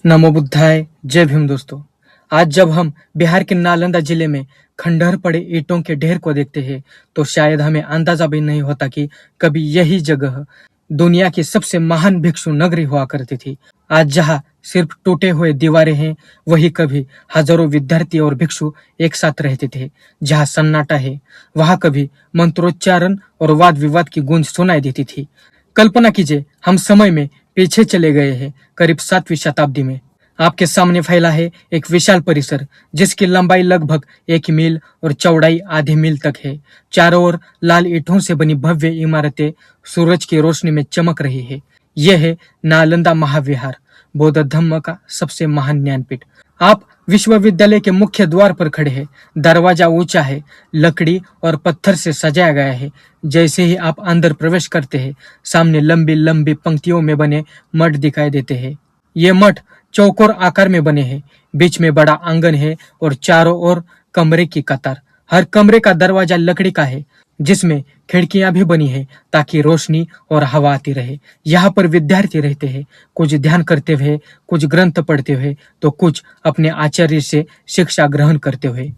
नमो बुद्धाय। जय भीम दोस्तों। आज जब हम बिहार के नालंदा जिले में खंडहर पड़े ईंटों के ढेर को देखते हैं तो शायद हमें अंदाजा भी नहीं होता कि कभी यही जगह दुनिया की सबसे महान भिक्षु नगरी हुआ करती थी। आज जहाँ सिर्फ टूटे हुए दीवारें हैं, वही कभी हजारों विद्यार्थी और भिक्षु एक साथ रहते थे। जहाँ सन्नाटा है, वहां कभी मंत्रोच्चारण और वाद विवाद की गूंज सुनाई देती थी। कल्पना कीजिए, हम समय में पीछे चले गए हैं, करीब 7वीं शताब्दी में। आपके सामने फैला है एक विशाल परिसर जिसकी लंबाई लगभग 1 मील और चौड़ाई आधे मील तक है। चारों ओर लाल ईंटों से बनी भव्य इमारतें सूरज की रोशनी में चमक रही है। यह है नालंदा महाविहार, बौद्ध धर्म का सबसे महान ज्ञानपीठ। आप विश्वविद्यालय के मुख्य द्वार पर खड़े हैं। दरवाजा ऊंचा है, लकड़ी और पत्थर से सजाया गया है। जैसे ही आप अंदर प्रवेश करते हैं, सामने लंबी लंबी पंक्तियों में बने मठ दिखाई देते हैं। ये मठ चौकोर आकार में बने हैं। बीच में बड़ा आंगन है और चारों ओर कमरे की कतार। हर कमरे का दरवाजा लकड़ी का है, जिसमें खिड़कियां भी बनी है ताकि रोशनी और हवा आती रहे। यहाँ पर विद्यार्थी रहते हैं, कुछ ध्यान करते हुए, कुछ ग्रंथ पढ़ते हुए, तो कुछ अपने आचार्य से शिक्षा ग्रहण करते हुए।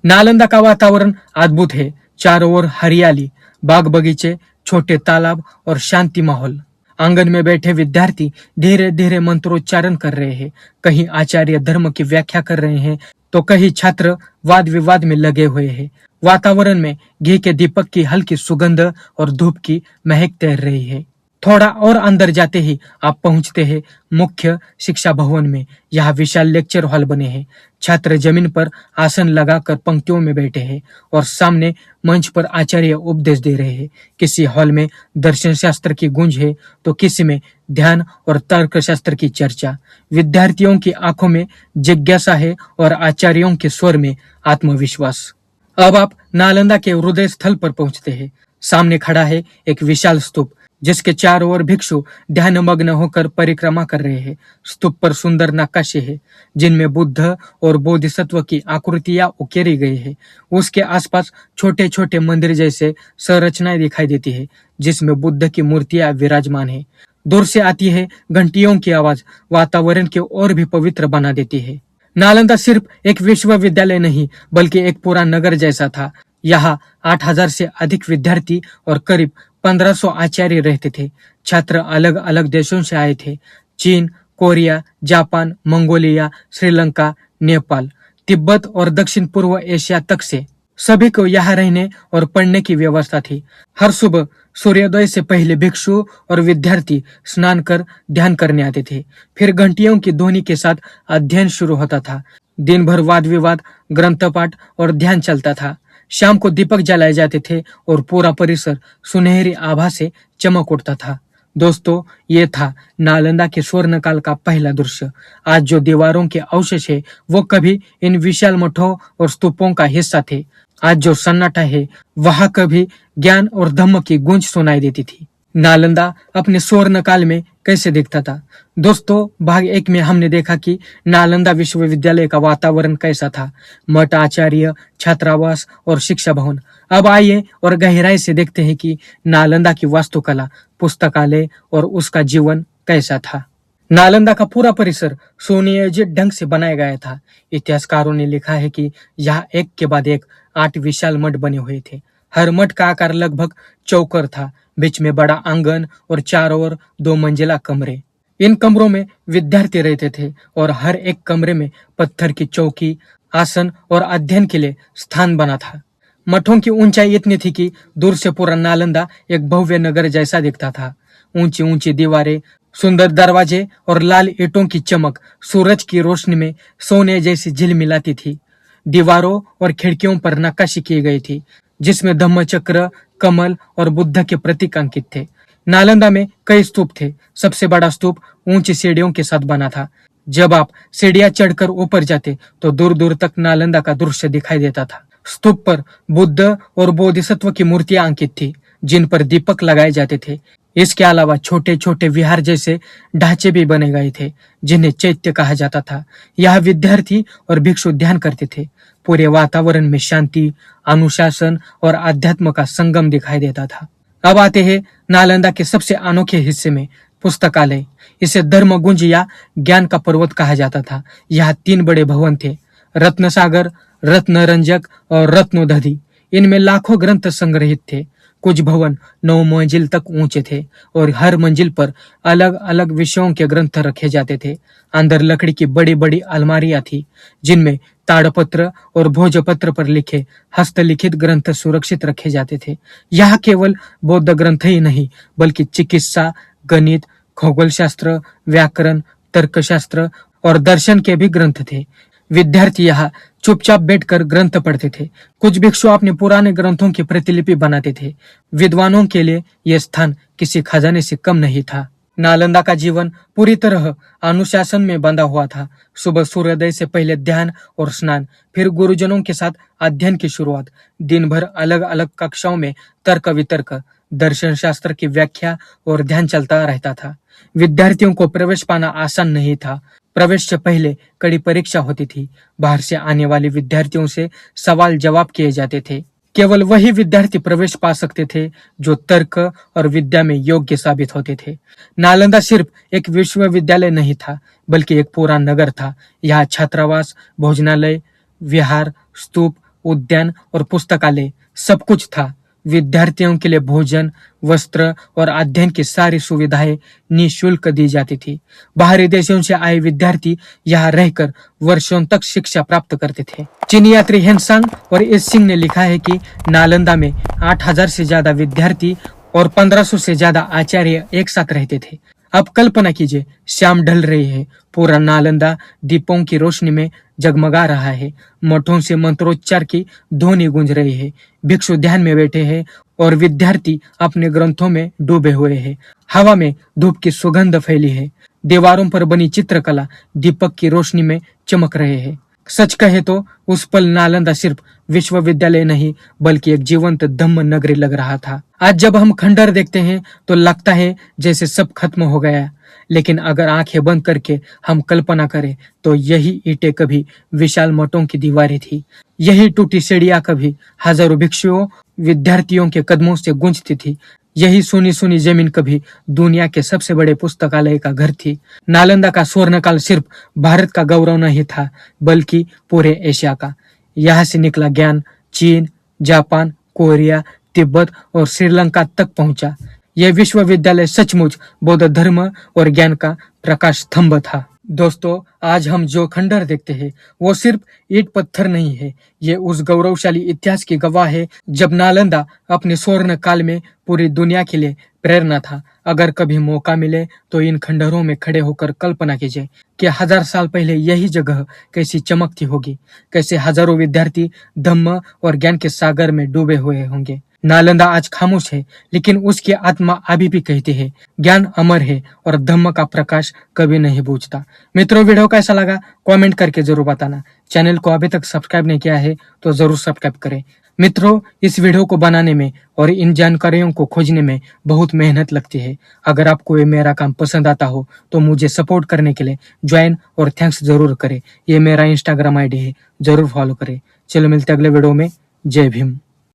नालंदा का वातावरण अद्भुत है। चारों ओर हरियाली, बाग बगीचे, छोटे तालाब और शांति माहौल। आंगन में बैठे विद्यार्थी धीरे धीरे मंत्रोच्चारण कर रहे हैं। कहीं आचार्य धर्म की व्याख्या कर रहे हैं तो कहीं छात्र वाद विवाद में लगे हुए हैं। वातावरण में घी के दीपक की हल्की सुगंध और धूप की महक तैर रही है। थोड़ा और अंदर जाते ही आप पहुंचते हैं मुख्य शिक्षा भवन में। यहाँ विशाल लेक्चर हॉल बने हैं। छात्र जमीन पर आसन लगाकर पंक्तियों में बैठे हैं और सामने मंच पर आचार्य उपदेश दे रहे हैं। किसी हॉल में दर्शन शास्त्र की गूंज है तो किसी में ध्यान और तर्क शास्त्र की चर्चा। विद्यार्थियों की आंखों में जिज्ञासा है और आचार्यों के स्वर में आत्मविश्वास। अब आप नालंदा के हृदय स्थल पर पहुंचते हैं। सामने खड़ा है एक विशाल स्तूप, जिसके चारों ओर भिक्षु ध्यानमग्न होकर परिक्रमा कर रहे हैं। स्तूप पर सुंदर नक्काशी है, जिनमें बुद्ध और बोधिसत्व की आकृतियां उकेरी गई है। उसके आसपास छोटे छोटे मंदिर जैसे संरचनाएं दिखाई देती है, जिसमें बुद्ध की मूर्तियां विराजमान है। दूर से आती है घंटियों की आवाज वातावरण को और भी पवित्र बना देती है। नालंदा सिर्फ एक विश्वविद्यालय नहीं, बल्कि एक पूरा नगर जैसा था। यहाँ 8,000 से अधिक विद्यार्थी और करीब 1,500 आचार्य रहते थे। छात्र अलग अलग देशों से आए थे। चीन, Korea, Japan, Mongolia, Sri Lanka, Nepal, Tibet और दक्षिण पूर्व एशिया तक से सभी को यहाँ रहने और पढ़ने की व्यवस्था थी। हर सुबह सूर्योदय से पहले भिक्षु और विद्यार्थी स्नान कर ध्यान करने आते थे। फिर घंटियों की ध्वनि के साथ अध्ययन शुरू होता था। दिन भर वाद विवाद, ग्रंथ पाठ और ध्यान चलता था। शाम को दीपक जलाए जाते थे और पूरा परिसर सुनहरी आभा से चमक उठता था। दोस्तों, ये था नालंदा के स्वर्ण काल का पहला दृश्य। आज जो दीवारों के अवशेष है, वो कभी इन विशाल मठों और स्तूपों का हिस्सा थे। आज जो सन्नाटा है, वहां कभी ज्ञान और धम्म की गूंज सुनाई देती थी। नालंदा अपने स्वर्ण काल में कैसे दिखता था? दोस्तों, भाग 1 में हमने देखा कि नालंदा विश्वविद्यालय का वातावरण कैसा था। मठ, आचार्य, छात्रावास और शिक्षा भवन। अब आइए और गहराई से देखते हैं कि नालंदा की वास्तुकला, पुस्तकालय और उसका जीवन कैसा था। नालंदा का पूरा परिसर सुनियोजित ढंग से बनाया गया था। इतिहासकारों ने लिखा है कि यहाँ एक के बाद एक 8 विशाल मठ बने हुए थे। हर मठ का आकार लगभग चौकर था। बीच में बड़ा आंगन और चारों ओर 2 मंजिला कमरे। इन कमरों में विद्यार्थी रहते थे और हर एक कमरे में पत्थर की चौकी, आसन और अध्ययन के लिए स्थान बना था। मठों की ऊंचाई इतनी थी कि दूर से पूरा नालंदा एक भव्य नगर जैसा दिखता था। ऊंची ऊंची दीवारें, सुंदर दरवाजे और लाल ईंटों की चमक सूरज की रोशनी में सोने जैसी झिलमिलाती थी। दीवारों और खिड़कियों पर नक्काशी की गई थी, जिसमें धम्मचक्र, कमल और बुद्ध के प्रतीक अंकित थे। नालंदा में कई स्तूप थे। सबसे बड़ा स्तूप ऊंची सीढ़ियों के साथ बना था। जब आप सीढ़ियां चढ़कर ऊपर जाते तो दूर दूर तक नालंदा का दृश्य दिखाई देता था। स्तूप पर बुद्ध और बोधिसत्व की मूर्तियां अंकित थी, जिन पर दीपक लगाए जाते थे। इसके अलावा छोटे छोटे विहार जैसे ढांचे भी बने गए थे, जिन्हें चैत्य कहा जाता था। यह विद्यार्थी और भिक्षु ध्यान करते थे। पूरे वातावरण में शांति, अनुशासन और अध्यात्म का संगम दिखाई देता था। अब आते हैं नालंदा के सबसे अनोखे हिस्से में, पुस्तकालय। इसे धर्मगुंज या ज्ञान का पर्वत कहा जाता था। यहाँ 3 बड़े भवन थे, रत्न सागर, रत्न रंजक और रत्नोदधि। इनमें लाखों ग्रंथ संग्रहित थे। कुछ भवन 9 मंजिल तक ऊंचे थे और हर मंजिल पर अलग अलग विषयों के ग्रंथ रखे जाते थे। अंदर लकड़ी की बड़ी बड़ी अलमारियां थी, जिनमें ताड़पत्र और भोजपत्र पर लिखे हस्तलिखित ग्रंथ सुरक्षित रखे जाते थे। यहाँ केवल बौद्ध ग्रंथ ही नहीं, बल्कि चिकित्सा, गणित, खगोल शास्त्र, व्याकरण, तर्कशास्त्र और दर्शन के भी ग्रंथ थे। विद्यार्थी यहाँ चुपचाप बैठकर ग्रंथ पढ़ते थे। कुछ भिक्षु अपने पुराने ग्रंथों की प्रतिलिपि बनाते थे। विद्वानों के लिए यह स्थान किसी खजाने से कम नहीं था। नालंदा का जीवन पूरी तरह अनुशासन में बंधा हुआ था। सुबह सूर्योदय से पहले ध्यान और स्नान, फिर गुरुजनों के साथ अध्ययन की शुरुआत। दिन भर अलग अलग कक्षाओं में तर्क वितर्क, दर्शन शास्त्र की व्याख्या और ध्यान चलता रहता था। विद्यार्थियों को प्रवेश पाना आसान नहीं था। प्रवेश से पहले कड़ी परीक्षा होती थी। बाहर से आने वाले विद्यार्थियों से सवाल जवाब किए जाते थे। केवल वही विद्यार्थी प्रवेश पा सकते थे जो तर्क और विद्या में योग्य साबित होते थे। नालंदा सिर्फ एक विश्वविद्यालय नहीं था, बल्कि एक पूरा नगर था। यहाँ छात्रावास, भोजनालय, विहार, स्तूप, उद्यान और पुस्तकालय सब कुछ था। विद्यार्थियों के लिए भोजन, वस्त्र और अध्ययन की सारी सुविधाएं निःशुल्क दी जाती थी। बाहरी देशों से आए विद्यार्थी यहाँ रहकर वर्षों तक शिक्षा प्राप्त करते थे। चीनी यात्री हेनसांग और एस सिंह ने लिखा है कि नालंदा में 8000 से ज्यादा विद्यार्थी और 1500 से ज्यादा आचार्य एक साथ रहते थे। अब कल्पना कीजिए, शाम ढल रही है, पूरा नालंदा दीपों की रोशनी में जगमगा रहा है। मठों से मंत्रोच्चार की ध्वनि गूंज रही है। भिक्षु ध्यान में बैठे हैं और विद्यार्थी अपने ग्रंथों में डूबे हुए हैं। हवा में धूप की सुगंध फैली है। दीवारों पर बनी चित्रकला दीपक की रोशनी में चमक रहे हैं। सच कहे तो उस पल नालंदा सिर्फ विश्वविद्यालय नहीं, बल्कि एक जीवंत धम्म नगरी लग रहा था। आज जब हम खंडहर देखते हैं तो लगता है जैसे सब खत्म हो गया, लेकिन अगर आंखें बंद करके हम कल्पना करें तो यही ईंटें कभी विशाल मठों की दीवारें थी। यही टूटी सीढ़ियां कभी हजारों भिक्षुओं, विद्यार्थियों के कदमों से गूंजती थी। यही सुनी सुनी जमीन कभी दुनिया के सबसे बड़े पुस्तकालय का घर थी। नालंदा का स्वर्णकाल सिर्फ भारत का गौरव नहीं था, बल्कि पूरे एशिया का। यहाँ से निकला ज्ञान चीन, जापान, कोरिया, तिब्बत और श्रीलंका तक पहुंचा। यह विश्वविद्यालय सचमुच बौद्ध धर्म और ज्ञान का प्रकाश स्तंभ था। दोस्तों, आज हम जो खंडहर देखते हैं वो सिर्फ ईंट पत्थर नहीं है, ये उस गौरवशाली इतिहास की गवाह है जब नालंदा अपने स्वर्ण काल में पूरी दुनिया के लिए प्रेरणा था। अगर कभी मौका मिले तो इन खंडहरों में खड़े होकर कल्पना कीजिए कि 1000 साल पहले यही जगह कैसी चमकती होगी, कैसे हजारों विद्यार्थी धम्म और ज्ञान के सागर में डूबे हुए होंगे। नालंदा आज खामोश है, लेकिन उसकी आत्मा अभी भी कहती है, ज्ञान अमर है और धम्म का प्रकाश कभी नहीं बुझता। मित्रों, वीडियो कैसा लगा कमेंट करके जरूर बताना। चैनल को अभी तक सब्सक्राइब नहीं किया है तो जरूर सब्सक्राइब करें। मित्रों, इस वीडियो को बनाने में और इन जानकारियों को खोजने में बहुत मेहनत लगती है। अगर आपको ये मेरा काम पसंद आता हो तो मुझे सपोर्ट करने के लिए ज्वाइन और थैंक्स जरूर करें। ये मेरा इंस्टाग्राम आईडी है, जरूर फॉलो करें। चलो मिलते अगले वीडियो में। जय भीम।